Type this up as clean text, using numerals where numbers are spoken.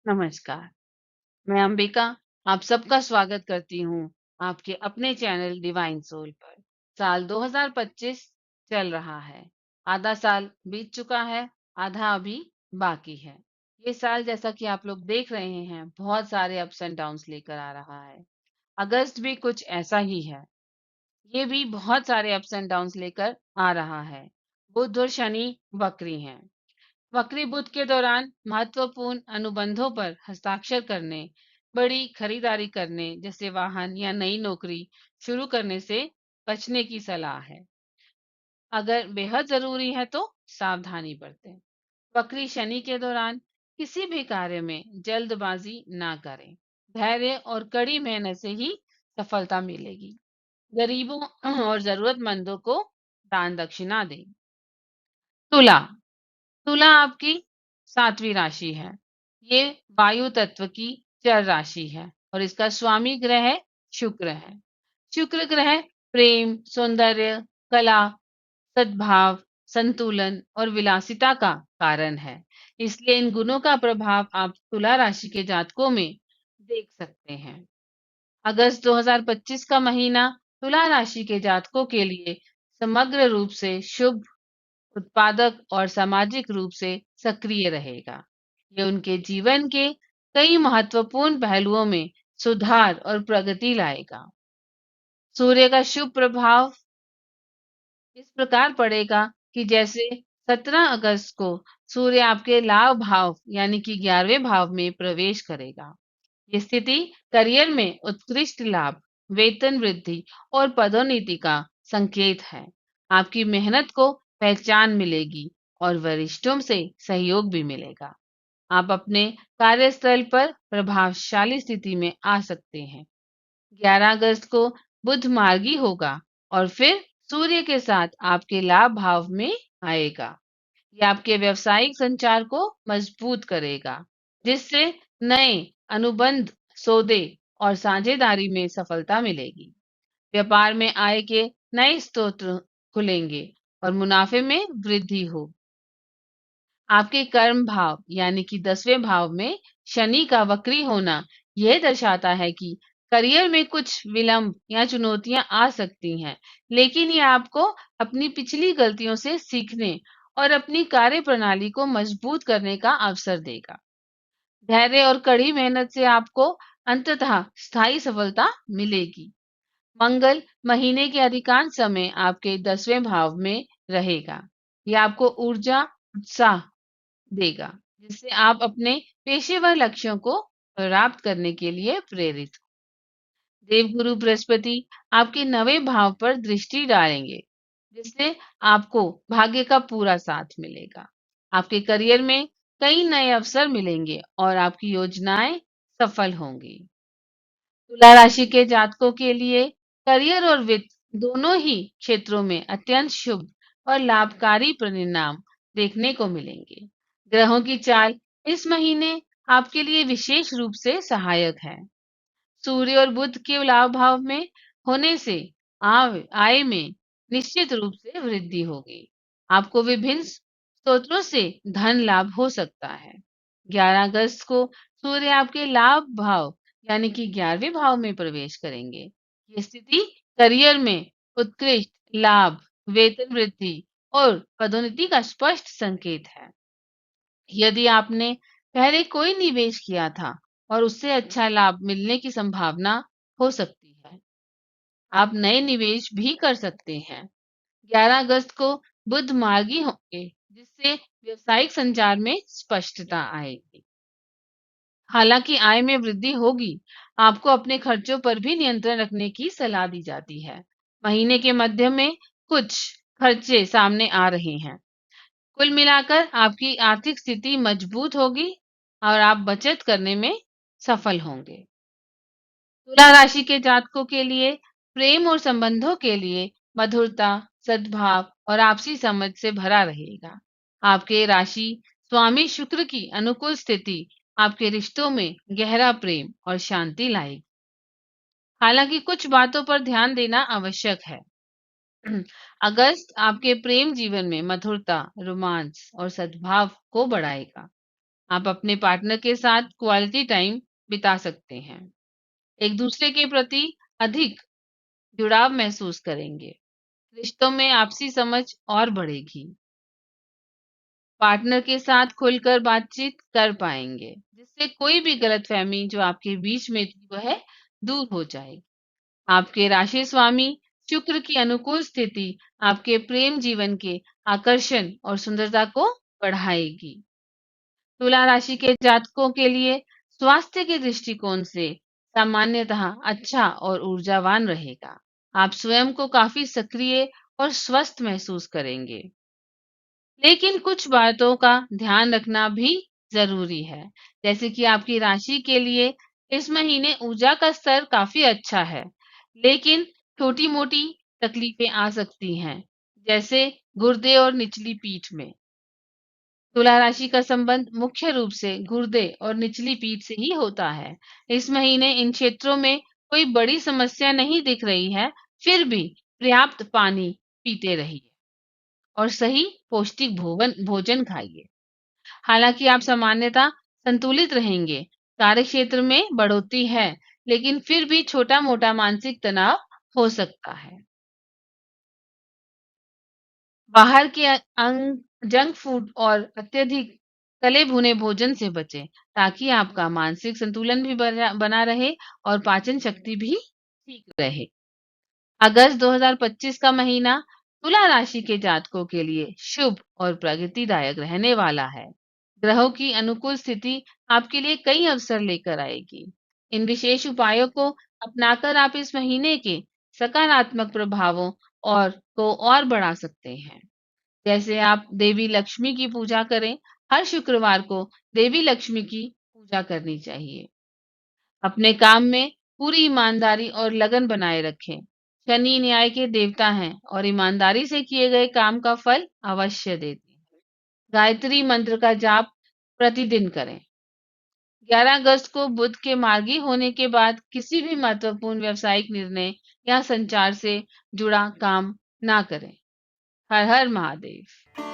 नमस्कार, मैं अंबिका आप सबका स्वागत करती हूँ आपके अपने चैनल डिवाइन सोल पर। साल 2025 चल रहा है। आधा साल बीत चुका है, आधा अभी बाकी है। ये साल जैसा कि आप लोग देख रहे हैं, बहुत सारे अप्स एंड डाउन्स लेकर आ रहा है। अगस्त भी कुछ ऐसा ही है। ये भी बहुत सारे अप्स एंड डाउन्स लेकर आ रहा है। बुध और शनि वक्री हैं। वक्री बुध के दौरान महत्वपूर्ण अनुबंधों पर हस्ताक्षर करने, बड़ी खरीदारी करने जैसे वाहन या नई नौकरी शुरू करने से बचने की सलाह है। अगर बेहद जरूरी है तो सावधानी बरतें। वक्री शनि के दौरान किसी भी कार्य में जल्दबाजी ना करें। धैर्य और कड़ी मेहनत से ही सफलता मिलेगी। गरीबों और जरूरतमंदों को दान दक्षिणा दें। तुला तुला आपकी सातवीं राशि है। ये वायु तत्व की जल राशि है और इसका स्वामी ग्रह शुक्र है। शुक्र ग्रह प्रेम, सौंदर्य, कला, सद्भाव, संतुलन और विलासिता का कारण है। इसलिए इन गुणों का प्रभाव आप तुला राशि के जातकों में देख सकते हैं। अगस्त 2025 का महीना तुला राशि के जातकों के लिए समग्र रूप से शुभ, उत्पादक और सामाजिक रूप से सक्रिय रहेगा। ये उनके जीवन के कई महत्वपूर्ण पहलुओं में सुधार और प्रगति लाएगा। सूर्य का शुभ प्रभाव इस प्रकार पड़ेगा कि जैसे 17 अगस्त को सूर्य आपके लाभ भाव यानी कि 11वें भाव में प्रवेश करेगा। ये स्थिति करियर में उत्कृष्ट लाभ, वेतन वृद्धि और पदोन्नति का संकेत है। आपकी मेहनत को पहचान मिलेगी और वरिष्ठों से सहयोग भी मिलेगा। आप अपने कार्यस्थल पर प्रभावशाली स्थिति में आ सकते हैं। 11 अगस्त को बुध मार्गी होगा और फिर सूर्य के साथ आपके लाभ भाव में आएगा। ये आपके व्यावसायिक संचार को मजबूत करेगा, जिससे नए अनुबंध, सौदे और साझेदारी में सफलता मिलेगी। व्यापार में आय के नए स्रोत खुलेंगे और मुनाफे में वृद्धि हो। आपके कर्म भाव यानी कि 10वें भाव में शनि का वक्री होना यह दर्शाता है कि करियर में कुछ विलंब या चुनौतियां आ सकती हैं, लेकिन ये आपको अपनी पिछली गलतियों से सीखने और अपनी कार्य प्रणाली को मजबूत करने का अवसर देगा। धैर्य और कड़ी मेहनत से आपको अंततः स्थायी सफलता मिलेगी। मंगल महीने के अधिकांश समय आपके 10वें भाव में रहेगा। यह आपको ऊर्जा, उत्साह देगा, जिससे आप अपने पेशेवर लक्ष्यों को प्राप्त करने के लिए प्रेरित हो। देवगुरु बृहस्पति आपके 9वें भाव पर दृष्टि डालेंगे, जिससे आपको भाग्य का पूरा साथ मिलेगा। आपके करियर में कई नए अवसर मिलेंगे और आपकी योजनाएं सफल होंगी। तुला राशि के जातकों के लिए करियर और वित्त दोनों ही क्षेत्रों में अत्यंत शुभ और लाभकारी परिणाम देखने को मिलेंगे। ग्रहों की चाल इस महीने आपके लिए विशेष रूप से सहायक है। सूर्य और बुध के लाभ भाव में होने से आय में निश्चित रूप से वृद्धि होगी। आपको विभिन्न स्रोतों से धन लाभ हो सकता है। 11 अगस्त को सूर्य आपके लाभ भाव यानी कि 11वें भाव में प्रवेश करेंगे। ये स्थिति करियर में उत्कृष्ट लाभ, वेतन वृद्धि और पदोन्नति का स्पष्ट संकेत है। यदि आपने पहले कोई निवेश किया था और उससे अच्छा लाभ मिलने की संभावना हो सकती है, आप नए निवेश भी कर सकते हैं। 11 अगस्त को बुध मार्गी होंगे, जिससे व्यवसायिक संचार में स्पष्टता आएगी। हालांकि आय में वृद्धि होगी, आपको अपने खर्चों पर भी नियंत्रण रखने की सलाह दी जाती है। महीने के मध्य में कुछ खर्चे सामने आ रहे हैं। कुल मिलाकर आपकी आर्थिक स्थिति मजबूत होगी और आप बचत करने में सफल होंगे। तुला राशि के जातकों के लिए प्रेम और संबंधों के लिए मधुरता, सद्भाव और आपसी समझ से भरा रहेगा। आपके राशि स्वामी शुक्र की अनुकूल स्थिति आपके रिश्तों में गहरा प्रेम और शांति लाएगी। हालांकि कुछ बातों पर ध्यान देना आवश्यक है। अगस्त आपके प्रेम जीवन में मधुरता, रोमांस और सद्भाव को बढ़ाएगा। आप अपने पार्टनर के साथ क्वालिटी टाइम बिता सकते हैं। एक दूसरे के प्रति अधिक जुड़ाव महसूस करेंगे। रिश्तों में आपसी समझ और बढ़ेगी। पार्टनर के साथ खुलकर बातचीत कर पाएंगे, जिससे कोई भी गलतफहमी जो आपके बीच में थी वह दूर हो जाएगी। आपके राशि स्वामी शुक्र की अनुकूल स्थिति आपके प्रेम जीवन के आकर्षण और सुंदरता को बढ़ाएगी। तुला राशि के जातकों के लिए स्वास्थ्य के दृष्टिकोण से सामान्यतः अच्छा और ऊर्जावान रहेगा। आप स्वयं को काफी सक्रिय और स्वस्थ महसूस करेंगे। लेकिन कुछ बातों का ध्यान रखना भी जरूरी है, जैसे कि आपकी राशि के लिए इस महीने ऊर्जा का स्तर काफी अच्छा है, लेकिन छोटी मोटी तकलीफें आ सकती हैं, जैसे गुर्दे और निचली पीठ में। तुला राशि का संबंध मुख्य रूप से गुर्दे और निचली पीठ से ही होता है। इस महीने इन क्षेत्रों में कोई बड़ी समस्या नहीं दिख रही है, फिर भी पर्याप्त पानी पीते रहिए और सही पौष्टिक भोजन खाइए। हालांकि आप सामान्यतः संतुलित रहेंगे, कार्य क्षेत्र में बढ़ोतरी है, लेकिन फिर भी छोटा मोटा मानसिक तनाव हो सकता है। बाहर के जंक फूड और अत्यधिक तले भुने भोजन से बचें, ताकि आपका मानसिक संतुलन भी बना रहे और पाचन शक्ति भी ठीक रहे। अगस्त 2025 का महीना तुला राशि के जातकों के लिए शुभ और प्रगतिदायक रहने वाला है। ग्रहों की अनुकूल स्थिति आपके लिए कई अवसर लेकर आएगी। इन विशेष उपायों को अपनाकर आप इस महीने के सकारात्मक प्रभावों और बढ़ा सकते हैं। जैसे आप देवी लक्ष्मी की पूजा करें। हर शुक्रवार को देवी लक्ष्मी की पूजा करनी चाहिए। अपने काम में पूरी ईमानदारी और लगन बनाए रखें। शनि न्याय के देवता हैं और ईमानदारी से किए गए काम का फल अवश्य देते हैं। गायत्री मंत्र का जाप प्रतिदिन करें। 11 अगस्त को बुध के मार्गी होने के बाद किसी भी महत्वपूर्ण व्यावसायिक निर्णय या संचार से जुड़ा काम ना करें। हर हर महादेव।